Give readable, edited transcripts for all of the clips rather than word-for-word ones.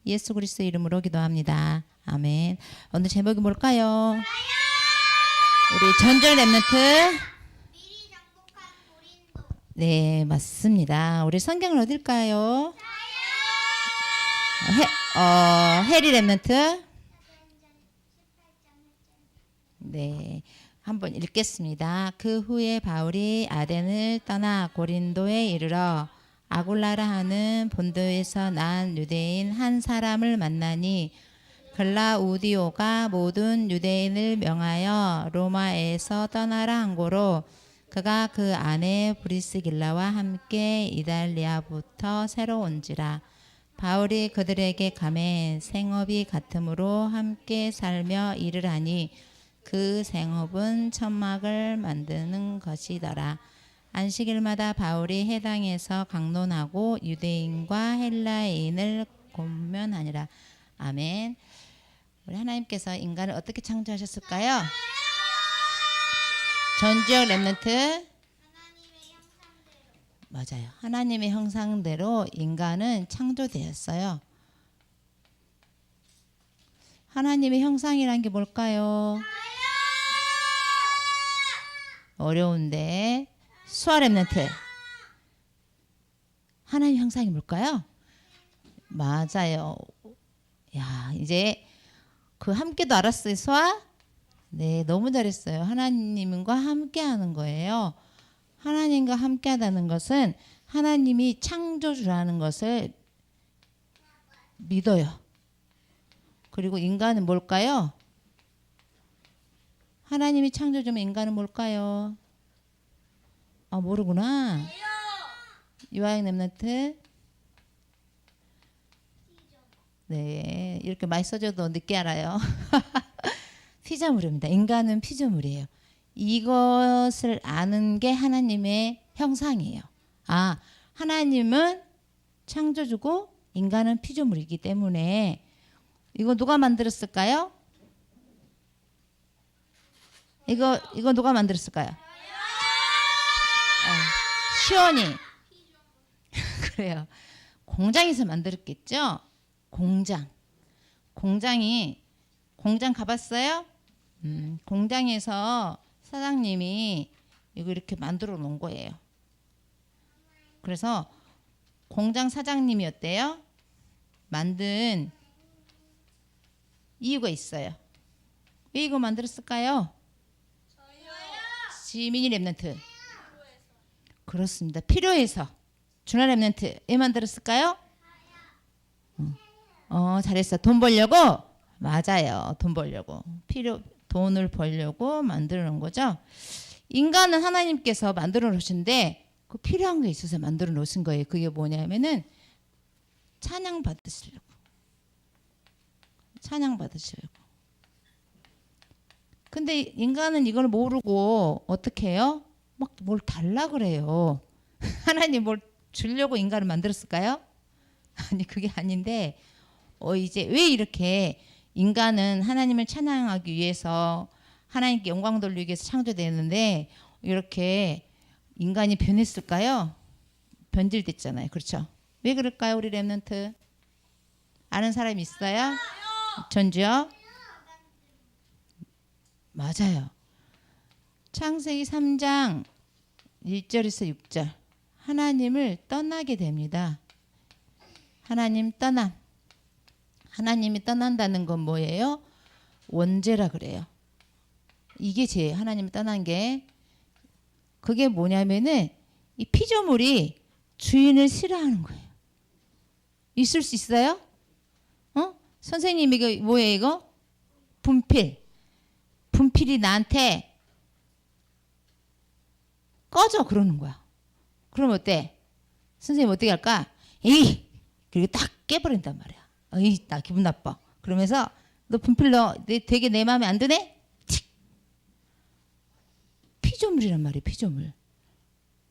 예수 그리스도의 이름으로 기도합니다. 아멘. 오늘 제목이 뭘까요? 우리 전절 랩런트. 네, 맞습니다. 우리 성경은 어딜까요? 해리 랩런트. 네, 한번 읽겠습니다. 그 후에 바울이 아덴을 떠나 고린도에 이르러 아굴라라 하는 본도에서 난 유대인 한 사람을 만나니 글라우디오가 모든 유대인을 명하여 로마에서 떠나라 한 고로 그가 그 아내 브리스길라와 함께 이달리아부터 새로 온지라. 바울이 그들에게 가매 생업이 같으므로 함께 살며 일을 하니 그 생업은 천막을 만드는 것이더라. 안식일마다 바울이 회당에서 강론하고 유대인과 헬라인을 권면하니라. 아멘. 우리 하나님께서 인간을 어떻게 창조하셨을까요? 전지역 랩런트. 맞아요. 하나님의 형상대로 인간은 창조되었어요. 하나님의 형상이란 게 뭘까요? 어려운데. 수아 랩런트. 하나님 형상이 뭘까요? 맞아요. 야, 이제 그 함께도 알았어요, 수아? 네, 너무 잘했어요. 하나님과 함께 하는 거예요. 하나님과 함께 하다는 것은 하나님이 창조주라는 것을 믿어요. 그리고 인간은 뭘까요? 하나님이 창조주면 인간은 뭘까요? 아, 모르구나. 유아영 랩런트. 네, 이렇게 많이 써줘도 늦게 알아요. 피조물입니다. 인간은 피조물이에요. 이것을 아는 게 하나님의 형상이에요. 아, 하나님은 창조주고 인간은 피조물이기 때문에 이거 누가 만들었을까요? 이거 누가 만들었을까요? 시온이. 그래요. 공장에서 만들었겠죠? 공장 가봤어요? 공장에서 사장님이 이거 이렇게 만들어 놓은 거예요. 그래서 공장 사장님이었대요. 만든 이유가 있어요. 왜 이거 만들었을까요? 지민이 랩런트. 그렇습니다. 필요해서. 준하 랩런트. 왜 만들었을까요? 잘했어. 돈 벌려고? 맞아요. 돈 벌려고. 돈을 벌려고 만들어 놓은 거죠. 인간은 하나님께서 만들어 놓으신데 그 필요한 게 있어서 만들어 놓으신 거예요. 그게 뭐냐면은 찬양 받으시려고. 근데 인간은 이걸 모르고 어떻게 해요? 막 뭘 달라 그래요. 하나님 뭘 주려고 인간을 만들었을까요? 아니, 그게 아닌데 이제 왜 이렇게 인간은 하나님을 찬양하기 위해서 하나님께 영광 돌리기 위해서 창조되는데 이렇게 인간이 변했을까요? 변질됐잖아요. 그렇죠? 왜 그럴까요? 우리 랩런트 아는 사람 있어요? 전주요? 맞아요. 창세기 3장 1절에서 6절. 하나님을 떠나게 됩니다. 하나님이 떠난다는 건 뭐예요? 원죄라 그래요. 이게 제 하나님이 떠난 게 그게 뭐냐면은 이 피조물이 주인을 싫어하는 거예요. 있을 수 있어요? 선생님 이거 뭐예요 이거? 분필이 나한테 꺼져 그러는 거야. 그럼 어때? 선생님 어떻게 할까? 에이! 그리고 딱 깨버린단 말이야. 에이, 나 기분 나빠. 그러면서 너 분필 되게 내 마음에 안 드네? 틱! 피조물이란 말이야. 피조물.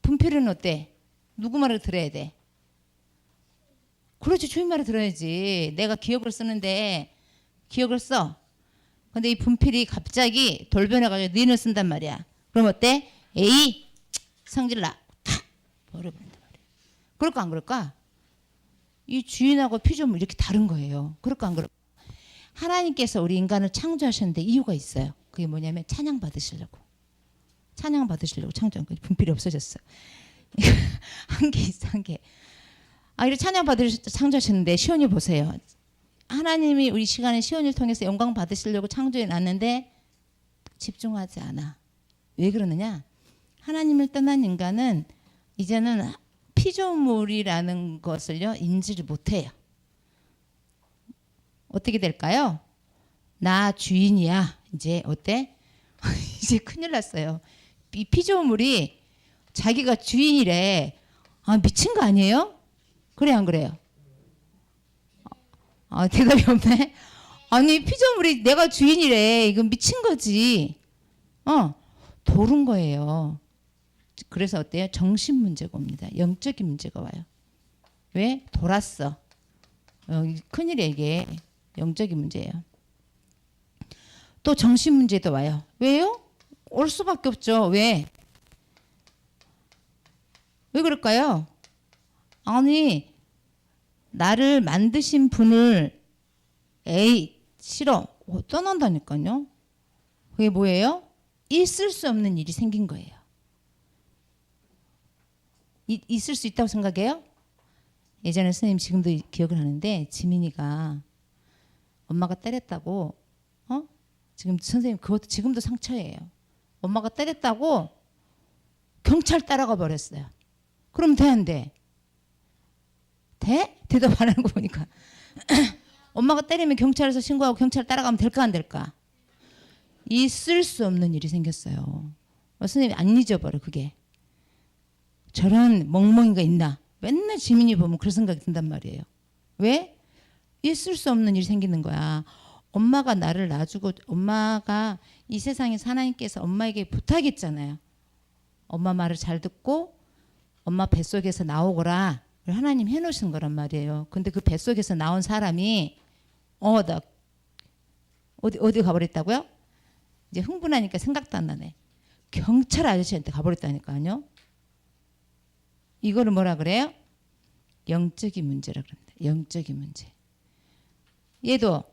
분필은 어때? 누구 말을 들어야 돼? 그렇지. 주인 말을 들어야지. 내가 기억을 쓰는데 기억을 써. 근데 이 분필이 갑자기 돌변해가지고 니을 쓴단 말이야. 그럼 어때? 에이! 성질나. 탁! 버려버린단 말이야. 그럴까 안 그럴까? 이 주인하고 피조물 이렇게 다른 거예요. 그럴까 안 그럴까? 하나님께서 우리 인간을 창조하셨는데 이유가 있어요. 그게 뭐냐면 찬양 받으시려고. 찬양 받으시려고 창조한 거예요. 분필이 없어졌어. 한 개 있어, 한 개. 이렇게 찬양 받으시려고 창조하셨는데 시온이 보세요. 하나님이 우리 시간에 시온을 통해서 영광 받으시려고 창조해 놨는데 집중하지 않아. 왜 그러느냐? 하나님을 떠난 인간은 이제는 피조물이라는 것을요 인지를 못해요. 어떻게 될까요? 나 주인이야. 이제 어때? 이제 큰일 났어요. 이 피조물이 자기가 주인이래. 미친 거 아니에요? 그래 안 그래요? 대답이 없네. 아니 피조물이 내가 주인이래. 이건 미친 거지. 도른 거예요. 그래서 어때요? 정신 문제가 옵니다. 영적인 문제가 와요. 왜? 돌았어. 큰일이에요 이게. 영적인 문제예요. 또 정신 문제도 와요. 왜요? 올 수밖에 없죠. 왜? 왜 그럴까요? 아니 나를 만드신 분을 싫어. 떠난다니까요. 그게 뭐예요? 있을 수 없는 일이 생긴 거예요. 있을 수 있다고 생각해요? 예전에 선생님 지금도 기억을 하는데 지민이가 엄마가 때렸다고 지금 선생님 그것도 지금도 상처예요. 엄마가 때렸다고 경찰 따라가 버렸어요. 그럼 돼 안 돼? 돼? 대답 안 하는 거 보니까 엄마가 때리면 경찰에서 신고하고 경찰 따라가면 될까 안 될까? 있을 수 없는 일이 생겼어요. 선생님이 안 잊어버려 그게. 저런 멍멍이가 있나? 맨날 지민이 보면 그런 생각이 든단 말이에요. 왜? 있을 수 없는 일이 생기는 거야. 엄마가 나를 놔주고 엄마가 이 세상에서 하나님께서 엄마에게 부탁했잖아요. 엄마 말을 잘 듣고 엄마 뱃속에서 나오거라. 하나님 해놓으신 거란 말이에요. 근데 그 뱃속에서 나온 사람이 나 어디 가버렸다고요? 이제 흥분하니까 생각도 안 나네. 경찰 아저씨한테 가버렸다니까요. 이거를 뭐라 그래요? 영적인 문제라 그럽니다. 영적인 문제. 얘도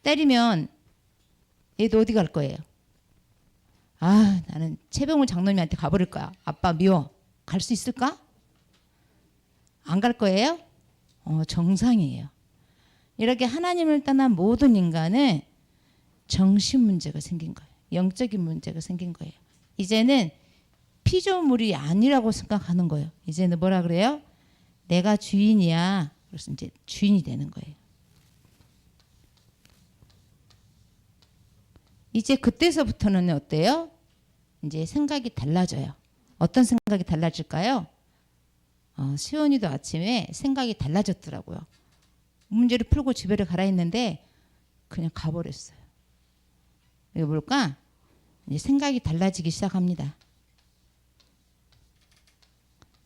때리면 얘도 어디 갈 거예요? 나는 최병훈 장로님한테 가버릴 거야. 아빠 미워. 갈 수 있을까? 안 갈 거예요? 정상이에요. 이렇게 하나님을 떠난 모든 인간은 정신 문제가 생긴 거예요. 영적인 문제가 생긴 거예요. 이제는 피조물이 아니라고 생각하는 거예요. 이제는 뭐라 그래요? 내가 주인이야. 그래서 이제 주인이 되는 거예요. 이제 그때서부터는 어때요? 이제 생각이 달라져요. 어떤 생각이 달라질까요? 시온이도 아침에 생각이 달라졌더라고요. 문제를 풀고 집에 가라 했는데 그냥 가버렸어요. 이게 뭘까? 이제 생각이 달라지기 시작합니다.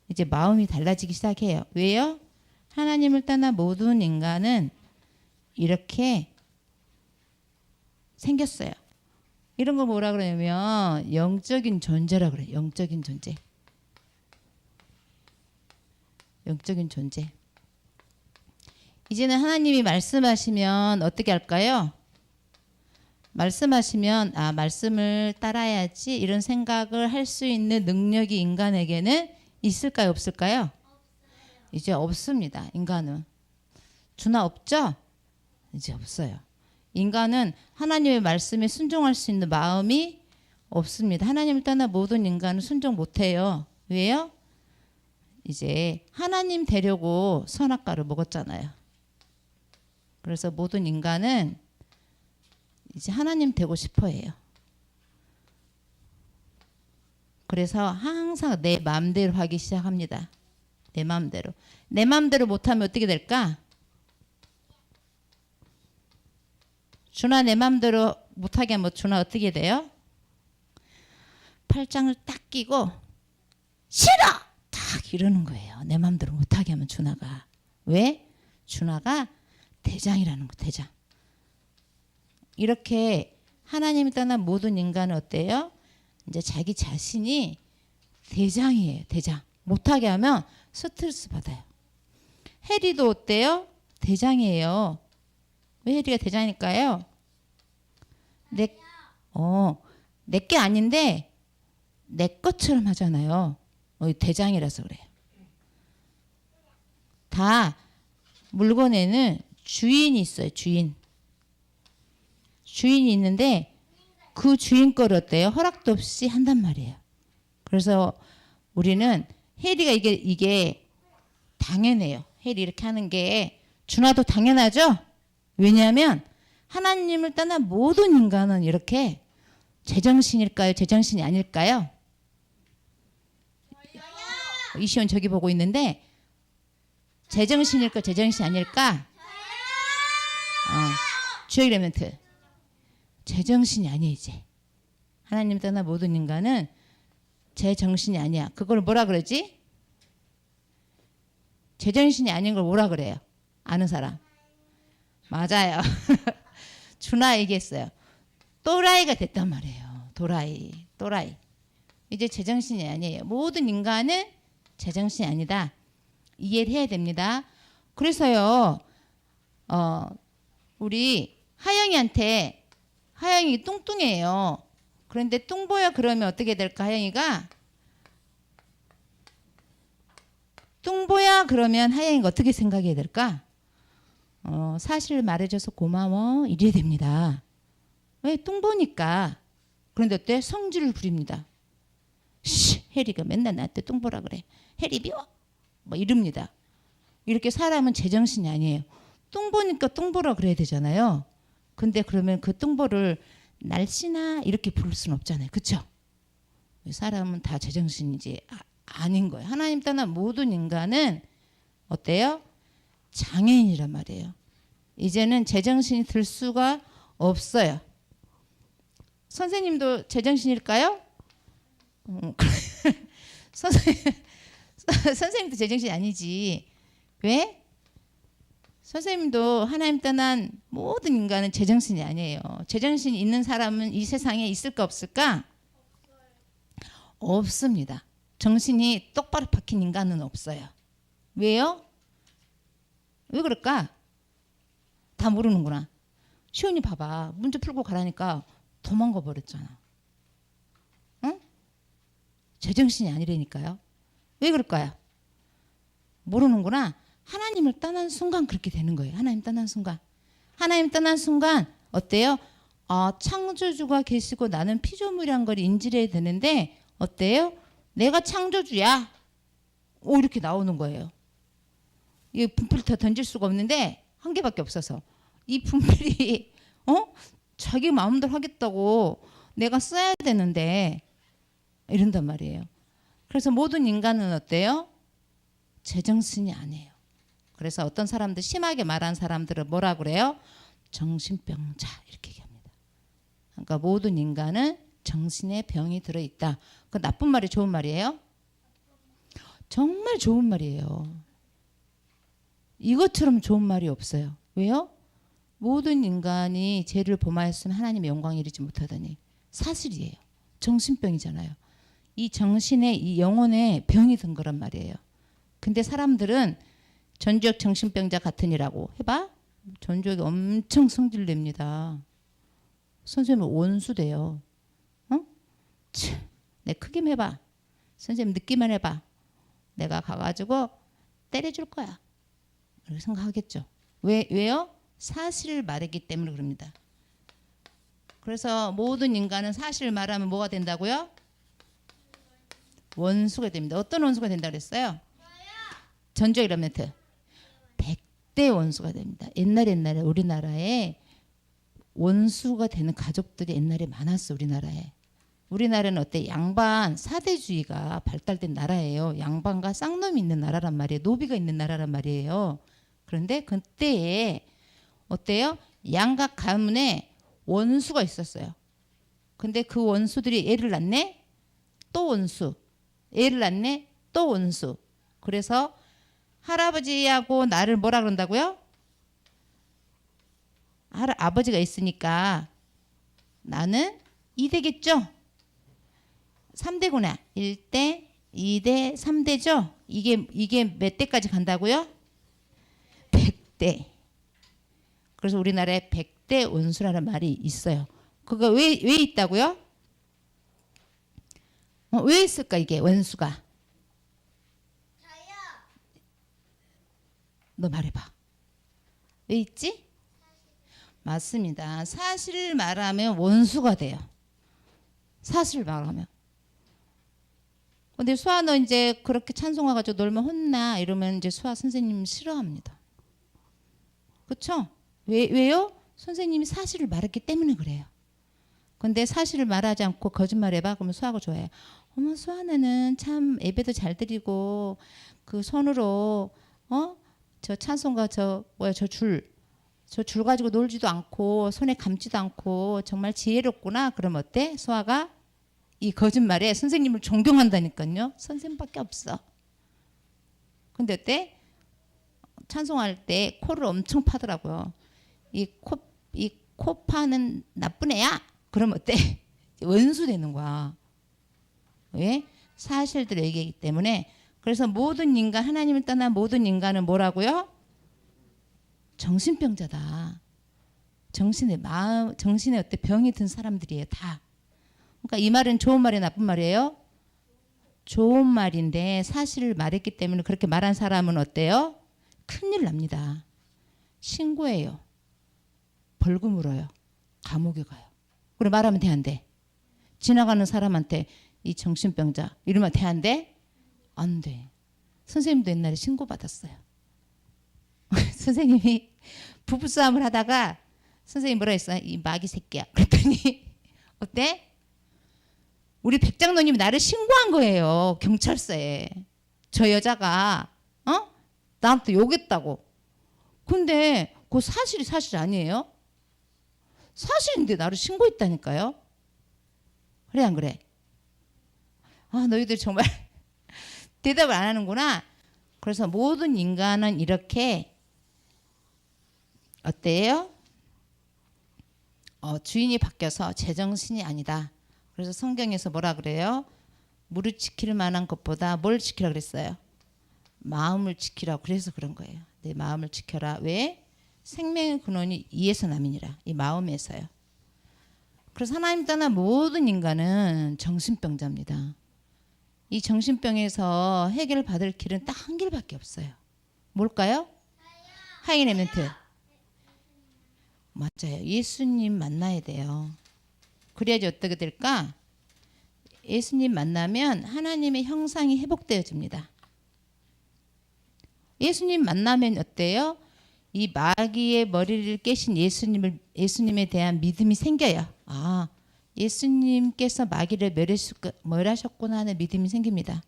이제 마음이 달라지기 시작해요. 왜요? 하나님을 떠난 모든 인간은 이렇게 생겼어요. 이런 걸 뭐라 그러냐면 영적인 존재라 그래요. 영적인 존재. 영적인 존재. 이제는 하나님이 말씀하시면 어떻게 할까요? 말씀하시면 말씀을 따라야지 이런 생각을 할 수 있는 능력이 인간에게는 있을까요? 없을까요? 없어요. 이제 없습니다. 인간은. 주나 없죠? 이제 없어요. 인간은 하나님의 말씀에 순종할 수 있는 마음이 없습니다. 하나님을 떠나 모든 인간은 순종 못해요. 왜요? 이제 하나님 되려고 선악과를 먹었잖아요. 그래서 모든 인간은 이제 하나님 되고 싶어 해요. 그래서 항상 내 마음대로 하기 시작합니다. 내 마음대로. 내 마음대로 못하면 어떻게 될까? 준아 내 마음대로 못하게 하면 준아 어떻게 돼요? 팔짱을 딱 끼고 싫어! 딱 이러는 거예요. 내 마음대로 못하게 하면 준아가. 왜? 준아가 대장이라는 거. 대장. 이렇게 하나님이 떠난 모든 인간은 어때요? 이제 자기 자신이 대장이에요. 대장. 못하게 하면 스트레스 받아요. 해리도 어때요? 대장이에요. 왜 해리가 대장일까요? 내게 아닌데 내 것처럼 하잖아요. 대장이라서 그래요. 다 물건에는 주인이 있어요. 주인이 있는데 그 주인 거를 어때요? 허락도 없이 한단 말이에요. 그래서 우리는 해리가 이게 당연해요. 해리 이렇게 하는 게 준하도 당연하죠? 왜냐하면 하나님을 떠난 모든 인간은 이렇게 제정신일까요? 제정신이 아닐까요? 이시온 저기 보고 있는데 제정신일까? 제정신이 아닐까? 주역 에레멘트 제정신이 아니에요. 이제 하나님 떠난 모든 인간은 제정신이 아니야. 그걸 뭐라 그러지? 제정신이 아닌 걸 뭐라 그래요? 아는 사람. 맞아요. 준하 얘기했어요. 또라이가 됐단 말이에요. 또라이. 이제 제정신이 아니에요. 모든 인간은 제정신이 아니다. 이해를 해야 됩니다. 그래서요. 우리 하영이 뚱뚱해요. 그런데 뚱보야 그러면 어떻게 될까? 하영이가 뚱보야 그러면 하영이가 어떻게 생각해야 될까? 사실 말해줘서 고마워 이래야 됩니다. 왜? 뚱보니까. 그런데 어때? 성질을 부립니다. 해리가 맨날 나한테 뚱보라 그래. 해리 미워. 뭐 이럽니다. 이렇게 사람은 제정신이 아니에요. 뚱보니까 뚱보라 그래야 되잖아요. 근데 그러면 그 뚱보를 날씬아 이렇게 부를 수는 없잖아요. 그렇죠? 사람은 다 제정신이지 아닌 거예요. 하나님 떠난 모든 인간은 어때요? 장애인이란 말이에요. 이제는 제정신이 들 수가 없어요. 선생님도 제정신일까요? 선생님도 제정신이 아니지. 왜? 선생님도 하나님 떠난 모든 인간은 제정신이 아니에요. 제정신이 있는 사람은 이 세상에 있을까 없을까? 없습니다. 정신이 똑바로 박힌 인간은 없어요. 왜요? 왜 그럴까? 다 모르는구나. 시온이 봐봐. 문제 풀고 가라니까 도망가 버렸잖아. 응? 제정신이 아니라니까요. 왜 그럴까요? 모르는구나. 하나님을 떠난 순간 그렇게 되는 거예요. 하나님 떠난 순간. 하나님 떠난 순간 어때요? 창조주가 계시고 나는 피조물이란 걸 인지해야 되는데 어때요? 내가 창조주야. 이렇게 나오는 거예요. 이 분필을 더 던질 수가 없는데 한 개밖에 없어서 이 분필이 자기 마음대로 하겠다고 내가 써야 되는데 이런단 말이에요. 그래서 모든 인간은 어때요? 제정신이 아니에요. 그래서 어떤 사람들 심하게 말하는 사람들은 뭐라 그래요? 정신병자 이렇게 얘기합니다. 그러니까 모든 인간은 정신에 병이 들어있다. 그 나쁜 말이 좋은 말이에요? 정말 좋은 말이에요. 이것처럼 좋은 말이 없어요. 왜요? 모든 인간이 죄를 범하였으면 하나님의 영광에 이르지 못하더니 사실이에요. 정신병이잖아요. 이 정신에 이 영혼에 병이 든 거란 말이에요. 근데 사람들은 전지적 정신병자 같으니라고 해봐. 전지적이 엄청 성질냅니다. 선생님 원수돼요. 내 크기만 해봐. 선생님 느끼만 해봐. 내가 가가지고 때려줄 거야. 이렇게 생각하겠죠. 왜요? 사실을 말했기 때문에 그럽니다. 그래서 모든 인간은 사실을 말하면 뭐가 된다고요? 원수가 됩니다. 어떤 원수가 된다고 그랬어요? 전적 이라멘트 100대 원수가 됩니다. 옛날에 우리나라에 원수가 되는 가족들이 옛날에 많았어. 우리나라는 어때? 양반 사대주의가 발달된 나라예요. 양반과 쌍놈이 있는 나라란 말이에요. 노비가 있는 나라란 말이에요. 그런데 그때에 어때요? 양각 가문에 원수가 있었어요. 근데 그 원수들이 애를 낳네? 또 원수. 애를 낳네? 또 원수. 그래서 할아버지하고 나를 뭐라 그런다고요? 아버지가 있으니까 나는 2대겠죠? 3대구나. 1대, 2대, 3대죠? 이게 몇 대까지 간다고요? 100대. 그래서 우리나라에 100대 원수라는 말이 있어요. 그거 왜 있다고요? 왜 있을까 이게 원수가? 너 말해봐. 왜 있지? 맞습니다. 사실을 말하면 원수가 돼요. 사실을 말하면. 근데 수아 너 이제 그렇게 찬송해가지고 놀면 혼나 이러면 이제 수아 선생님 싫어합니다. 그렇죠? 왜요? 선생님이 사실을 말했기 때문에 그래요. 근데 사실을 말하지 않고 거짓말해봐 그러면 수아가 좋아해요. 어머 수아는 참 예배도 잘 드리고 그 손으로 저 찬송가 저 줄 가지고 놀지도 않고 손에 감지도 않고 정말 지혜롭구나. 그럼 어때? 수아가 이 거짓말에 선생님을 존경한다니까요. 선생님밖에 없어. 근데 어때? 찬송할 때 코를 엄청 파더라고요. 이 코 파는 나쁜 애야. 그럼 어때? 원수 되는 거야. 왜? 사실들을 얘기하기 때문에. 그래서 모든 인간, 하나님을 떠난 모든 인간은 뭐라고요? 정신병자다. 정신에 어때 병이 든 사람들이에요. 다. 그러니까 이 말은 좋은 말이에요, 나쁜 말이에요? 좋은 말인데 사실을 말했기 때문에 그렇게 말한 사람은 어때요? 큰일 납니다. 신고해요. 벌금 물어요. 감옥에 가요. 그래 말하면 돼, 안 돼? 지나가는 사람한테 이 정신병자 이러면 돼, 안 돼? 안 돼. 선생님도 옛날에 신고받았어요. 선생님이 부부싸움을 하다가 선생님 뭐라 했어? 이 마귀 새끼야. 그랬더니 어때? 우리 백장로님이 나를 신고한 거예요. 경찰서에. 저 여자가 나한테 욕했다고. 근데 그거 사실 아니에요? 사실인데 나를 신고했다니까요. 그래 안 그래? 아 너희들 정말 대답을 안 하는구나. 그래서 모든 인간은 이렇게 어때요? 주인이 바뀌어서 제정신이 아니다. 그래서 성경에서 뭐라 그래요? 무릇 지킬 만한 것보다 뭘 지키라 그랬어요? 마음을 지키라. 그래서 그런 거예요. 내 마음을 지켜라. 왜? 생명의 근원이 이에서 남이니라. 이 마음에서요. 그래서 하나님 떠난 모든 인간은 정신병자입니다. 이 정신병에서 해결을 받을 길은 딱 한 길밖에 없어요. 뭘까요? 하이네 멘트. 맞아요. 예수님 만나야 돼요. 그래야지 어떻게 될까? 예수님 만나면 하나님의 형상이 회복되어집니다. 예수님 만나면 어때요? 이 마귀의 머리를 깨신 예수님에 대한 믿음이 생겨요. 아, 예수님께서 마귀를 멸하셨구나 하는 믿음이 생깁니다.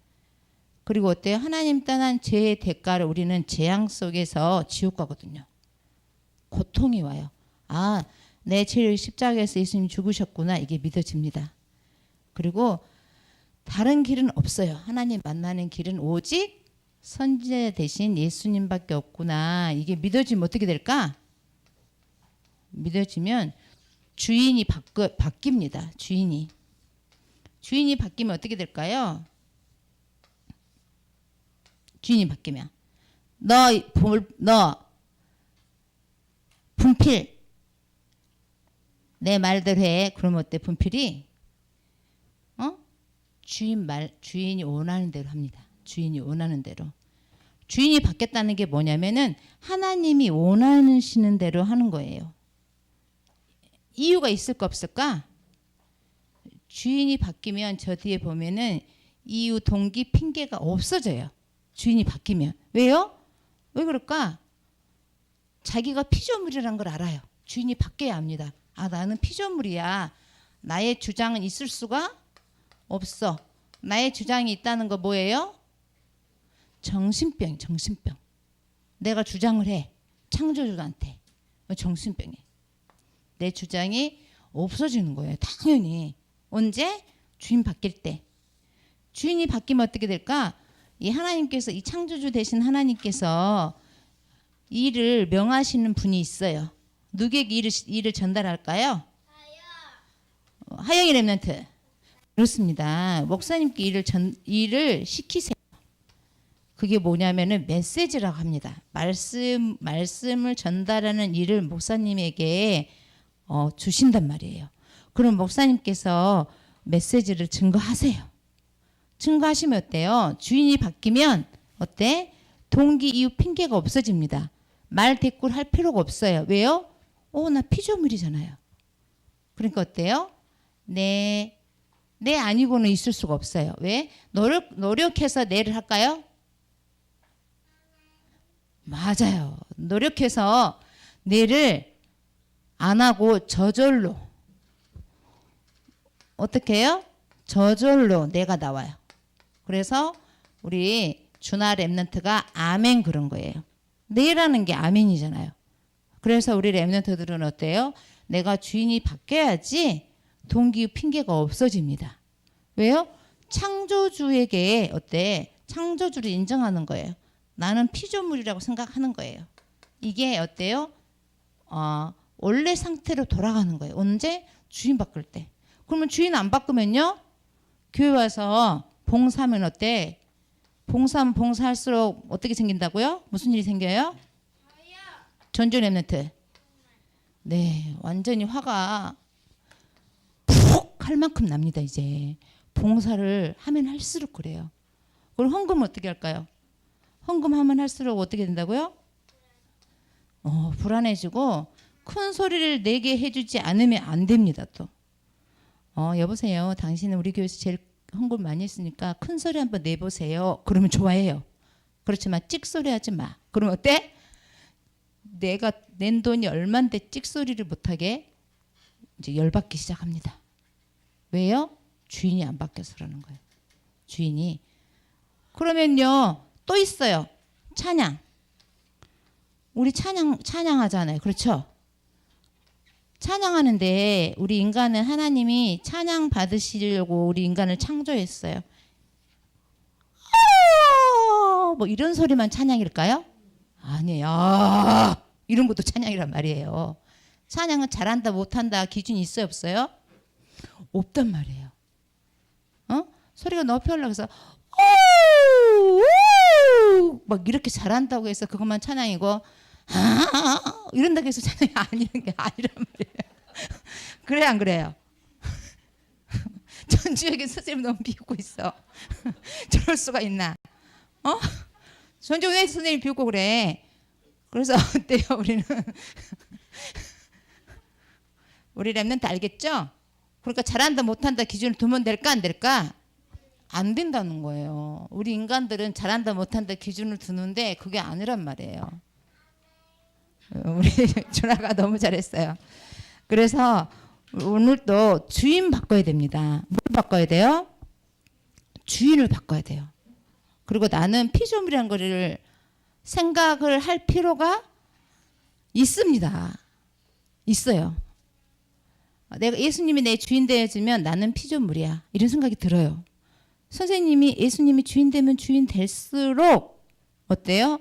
그리고 어때요? 하나님 떠난 죄의 대가를 우리는 재앙 속에서 지옥 가거든요. 고통이 와요. 아, 내 죄를 십자가에서 예수님 죽으셨구나. 이게 믿어집니다. 그리고 다른 길은 없어요. 하나님 만나는 길은 오직 선지자 대신 예수님밖에 없구나. 이게 믿어지면 어떻게 될까? 믿어지면 주인이 바뀝니다. 주인이 바뀌면 어떻게 될까요? 주인이 바뀌면 너 분필 내 말대로 해. 그러면 어때? 분필이 주인이 원하는 대로 합니다. 주인이 원하는 대로. 주인이 바뀌었다는 게 뭐냐면은 하나님이 원하시는 대로 하는 거예요. 이유가 있을까 없을까? 주인이 바뀌면 저 뒤에 보면은 이유, 동기, 핑계가 없어져요. 주인이 바뀌면. 왜요? 왜 그럴까? 자기가 피조물이라는 걸 알아요. 주인이 바뀌어야 합니다. 아, 나는 피조물이야. 나의 주장은 있을 수가 없어. 나의 주장이 있다는 거 뭐예요? 정신병. 내가 주장을 해. 창조주한테. 정신병이. 내 주장이 없어지는 거예요. 당연히. 언제? 주인 바뀔 때. 주인이 바뀌면 어떻게 될까? 이 하나님께서, 이 창조주 되신 하나님께서 일을 명하시는 분이 있어요. 누구에게 일을 전달할까요? 하영이 렘넌트. 그렇습니다. 목사님께 일을 시키세요. 그게 뭐냐면은 메시지라고 합니다. 말씀을 전달하는 일을 목사님에게 주신단 말이에요. 그럼 목사님께서 메시지를 증거하세요. 증거하시면 어때요? 주인이 바뀌면 어때? 동기, 이유, 핑계가 없어집니다. 말 대꾸를 할 필요가 없어요. 왜요? 나 피조물이잖아요. 그러니까 어때요? 네 아니고는 있을 수가 없어요. 왜? 노력해서 네를 할까요? 맞아요. 노력해서 네를 안 하고 저절로 어떻게 해요? 저절로 네가 나와요. 그래서 우리 주나 랩런트가 아멘 그런 거예요. 네라는 게 아멘이잖아요. 그래서 우리 랩런트들은 어때요? 내가 주인이 바뀌어야지 동기 핑계가 없어집니다. 왜요? 창조주에게 어때? 창조주를 인정하는 거예요. 나는 피조물이라고 생각하는 거예요. 이게 어때요? 원래 상태로 돌아가는 거예요. 언제? 주인 바꿀 때. 그러면 주인 안 바꾸면요? 교회 와서 봉사하면 어때? 봉사하면 봉사할수록 어떻게 생긴다고요? 무슨 일이 생겨요? 전조 랩런트. 네, 완전히 화가 푹 할 만큼 납니다. 이제 봉사를 하면 할수록 그래요. 그럼 헌금은 어떻게 할까요? 헌금하면 할수록 어떻게 된다고요? 불안해지고 큰 소리를 내게 해주지 않으면 안 됩니다. 또 여보세요. 당신은 우리 교회에서 제일 헌금 많이 했으니까 큰 소리 한번 내보세요. 그러면 좋아해요. 그렇지만 찍소리 하지 마. 그러면 어때? 내가 낸 돈이 얼만데 찍소리를 못하게 이제 열받기 시작합니다. 왜요? 주인이 안 바뀌어서 그러는 거예요. 주인이. 그러면요 또 있어요. 찬양. 우리 찬양하잖아요. 그렇죠? 찬양하는데 우리 인간은 하나님이 찬양 받으시려고 우리 인간을 창조했어요. 뭐 이런 소리만 찬양일까요? 아니에요. 이런 것도 찬양이란 말이에요. 찬양은 잘한다 못한다 기준이 있어요 없어요? 없단 말이에요. 소리가 높이 올라가서 막 이렇게 잘한다고 해서 그것만 찬양이고 이런다고 해서 찬양이 아니란 게 아니란 말이에요. 그래 안 그래요? 전주에게 선생님 너무 비웃고 있어. 저럴 수가 있나? 전주 왜 선생님 비웃고 그래? 그래서 어때요 우리는? 우리 랩런트 알겠죠? 그러니까 잘한다 못한다 기준을 두면 될까 안 될까? 안 된다는 거예요. 우리 인간들은 잘한다 못한다 기준을 두는데 그게 아니란 말이에요. 우리 준아가 너무 잘했어요. 그래서 오늘도 주인 바꿔야 됩니다. 뭘 바꿔야 돼요? 주인을 바꿔야 돼요. 그리고 나는 피조물이라는 거를 생각을 할 필요가 있습니다. 있어요. 내가 예수님이 내 주인 되어주면 나는 피조물이야. 이런 생각이 들어요. 선생님이 예수님이 주인 되면 주인 될수록 어때요?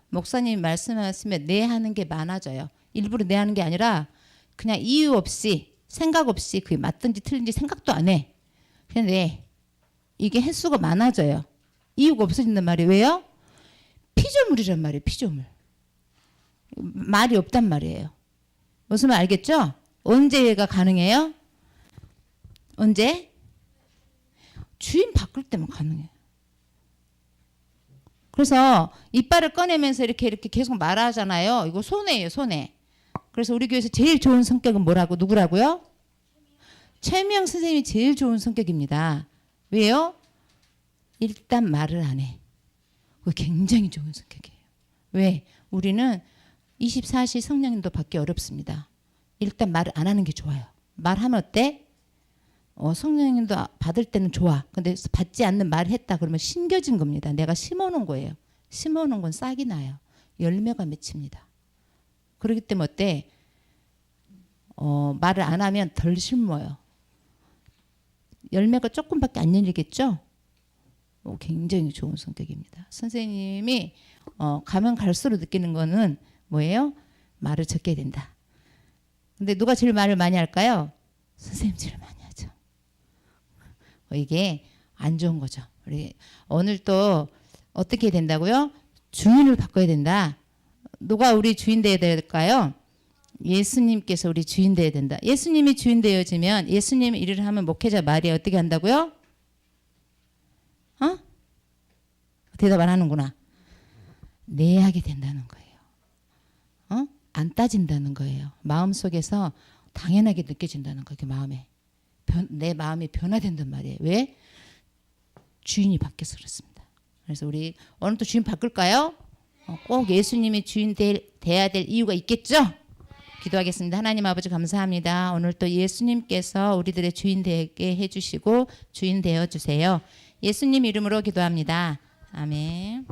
목사님이 말씀하시면 내 하는 게 많아져요. 일부러 내 하는 게 아니라 그냥 이유 없이 생각 없이 그게 맞든지 틀린지 생각도 안 해. 그냥 내 이게 횟수가 많아져요. 이유가 없어진단 말이에요. 왜요? 피조물이란 말이에요. 피조물. 말이 없단 말이에요. 무슨 말 알겠죠? 언제가 가능해요? 언제? 주인 바꿀 때만 가능해요. 그래서 이빨을 꺼내면서 이렇게 계속 말하잖아요. 이거 손해예요, 손해. 그래서 우리 교회에서 제일 좋은 성격은 뭐라고? 누구라고요? 최미영 선생님이 제일 좋은 성격입니다. 왜요? 일단 말을 안 해. 그거 굉장히 좋은 성격이에요. 왜? 우리는 24시 성령님도 받기 어렵습니다. 일단 말을 안 하는 게 좋아요. 말하면 어때? 성령님도 받을 때는 좋아. 근데 받지 않는 말을 했다 그러면 심겨진 겁니다. 내가 심어놓은 거예요. 심어놓은 건 싹이 나요. 열매가 맺힙니다. 그렇기 때문에 어때? 말을 안 하면 덜 심어요. 열매가 조금밖에 안 열리겠죠? 굉장히 좋은 성격입니다. 선생님이 가면 갈수록 느끼는 거는 뭐예요? 말을 적게 된다. 근데 누가 제일 말을 많이 할까요? 선생님 제일 많이 하죠. 이게 안 좋은 거죠. 우리 오늘 또 어떻게 된다고요? 주인을 바꿔야 된다. 누가 우리 주인 되어야 될까요? 예수님께서 우리 주인 되어야 된다. 예수님이 주인 되어지면 예수님 일을 하면 목회자 말이 어떻게 한다고요? 어? 대답 안 하는구나. 네 하게 된다는 거예요. 어? 안 따진다는 거예요. 마음속에서 당연하게 느껴진다는 거예요. 그 마음에. 내 마음이 변화된단 말이에요. 왜? 주인이 바뀌어서 그렇습니다. 그래서 우리 오늘 또 주인 바꿀까요? 꼭 예수님이 주인 돼야 될 이유가 있겠죠? 기도하겠습니다. 하나님 아버지 감사합니다. 오늘 또 예수님께서 우리들의 주인 되게 해주시고 주인 되어주세요. 예수님 이름으로 기도합니다. 아멘.